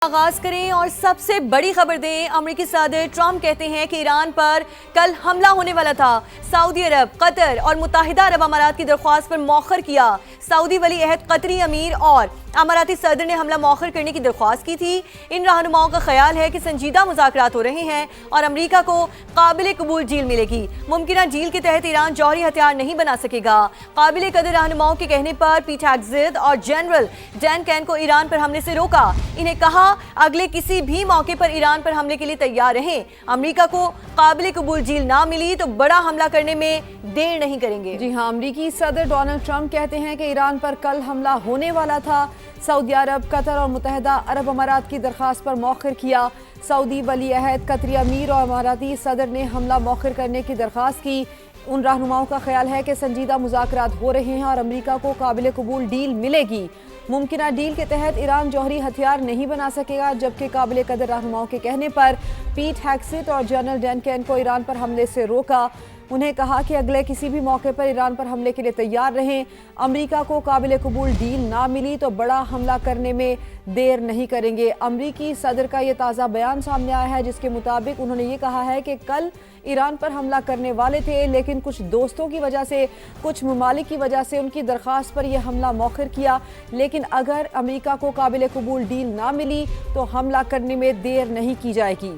आगाज करें और सबसे बड़ी खबर दें। अमेरिकी सदर ट्रंप कहते हैं कि ईरान पर कल हमला होने वाला था। सऊदी अरब, कतर और मुत्तहिदा अरब अमारात की दरख्वास्त पर मौखर किया। सऊदी वली अहद कतरी अमीर और अमाराती सदर ने हमला मौखर करने की दरख्वास्त की थी। इन रहनुमाओं का ख्याल है कि संजीदा मुज़ाकरात हो रहे हैं और अमरीका को काबिल कबूल डील मिलेगी। मुमकिन डील के तहत ईरान जौहरी हथियार नहीं बना सकेगा। काबिल कदर रहनुमाओं के कहने पर पीट हेग्सेथ और जनरल डैन कैन को ईरान पर हमले से रोका। इन्हें कहा अगले किसी भी मौके पर ईरान पर हमले के लिए तैयार रहें। अमरीका को काबिल कबूल डील ना मिली तो बड़ा हमला करने में देर नहीं करेंगे। जी हाँ, अमरीकी सदर डोनाल्ड ट्रंप कहते हैं कि ईरान पर कल हमला होने वाला था। सऊदी अरब, कतर और मुत्तहिदा अरब अमारात की दरख्वास्त पर मौखर किया। सऊदी वली अहद, कतरी अमीर और अमाराती सदर ने हमला मौखर करने की दरख्वास्त की। उन रहनुमाओं का ख्याल है कि संजीदा मुज़ाकरात हो रहे हैं और अमरीका को काबिल कबूल डील मिलेगी। मुमकिन डील के तहत ईरान जौहरी हथियार नहीं बना सकेगा, जबकि काबिल कदर रहनुमाओं के कहने पर पीट हेग्सेथ और जनरल डैन कैन को ईरान पर हमले से रोका। उन्हें कहा कि अगले किसी भी मौके पर ईरान पर हमले के लिए तैयार रहें। अमरीका को काबिल कबूल डील ना मिली तो बड़ा हमला करने में देर नहीं करेंगे। अमरीकी सदर का ये ताज़ा बयान सामने आया है, जिसके मुताबिक उन्होंने ये कहा है कि कल ईरान पर हमला करने वाले थे, लेकिन कुछ दोस्तों की वजह से, कुछ ममालिक की वजह से उनकी दरख्वास्त पर यह हमला मौखर किया। लेकिन अगर अमरीका को काबिल कबूल डील ना मिली तो हमला करने में देर नहीं की जाएगी।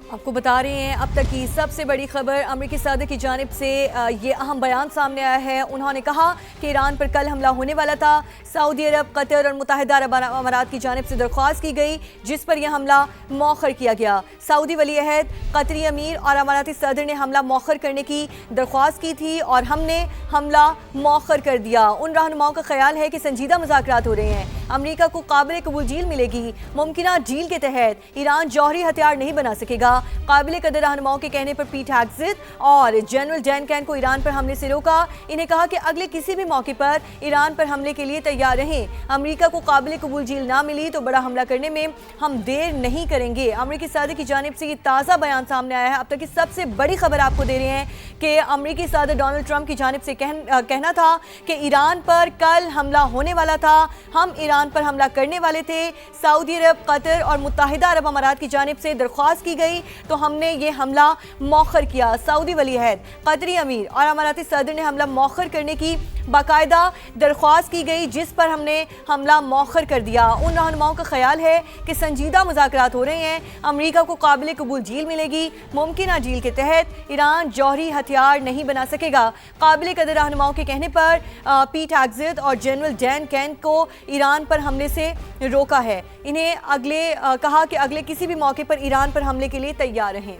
आपको बता रहे हैं अब तक की सबसे बड़ी खबर। अमेरिकी सदर की जानिब से ये अहम बयान सामने आया है। उन्होंने कहा कि ईरान पर कल हमला होने वाला था। सऊदी अरब, कतर और मुत्तहिदा अरब अमारात की जानिब से दरख्वास्त की गई, जिस पर यह हमला मौखर किया गया। सऊदी वली अहद, कतरी अमीर और अमाराती सदर ने हमला मौखर करने की दरख्वास्त की थी और हमने हमला मौखर कर दिया। उन रहनुमाओं का ख्याल है कि संजीदा मुज़ाकरात हो रहे हैं। अमरीका को काबिल कबूल डील मिलेगी। मुमकिन डील के तहत ईरान जौहरी हथियार नहीं बना सकेगा। काबिल कदर रहनुमाओं के कहने पर पीट हेग्सेथ और जनरल डैन कैन को ईरान पर हमले से रोका। इन्हें कहा कि अगले किसी भी मौके पर ईरान पर हमले के लिए तैयार रहें। अमरीका को काबिल कबूल डील ना मिली तो बड़ा हमला करने में हम देर नहीं करेंगे। अमरीकी सदर की जानिब से ये ताज़ा बयान सामने आया है। अब तक की सबसे बड़ी खबर आपको दे रहे हैं कि अमरीकी सदर डोनाल्ड ट्रंप की जानिब से कहना था कि ईरान पर कल हमला होने वाला था, हम ईरान पर हमला करने वाले थे। सऊदी अरब, कतर और मुत्तहिदा अरब अमारात की जानिब से दरख्वास्त की गई तो हमने ये हमला मौखर किया। सऊदी वली अहद, कतरी अमीर और अमाराती सदर ने हमला मौखर करने की बाकायदा दरख्वास्त की गई, जिस पर हमने हमला मौखर कर दिया। उन रहनुमाओं का ख्याल है कि संजीदा मुज़ाकरात हो रहे हैं। अमरीका को काबिल कबूल डील मिलेगी। मुमकिन डील के तहत ईरान जौहरी हथियार नहीं बना सकेगा। काबिल कदर रहनुमाओं के कहने पर पीट हेग्सेथ और जनरल डैन कैन को ईरान पर हमले से रोका है। इन्हें कहा कि अगले किसी भी मौके पर ईरान पर हमले के लिए तैयार रहें।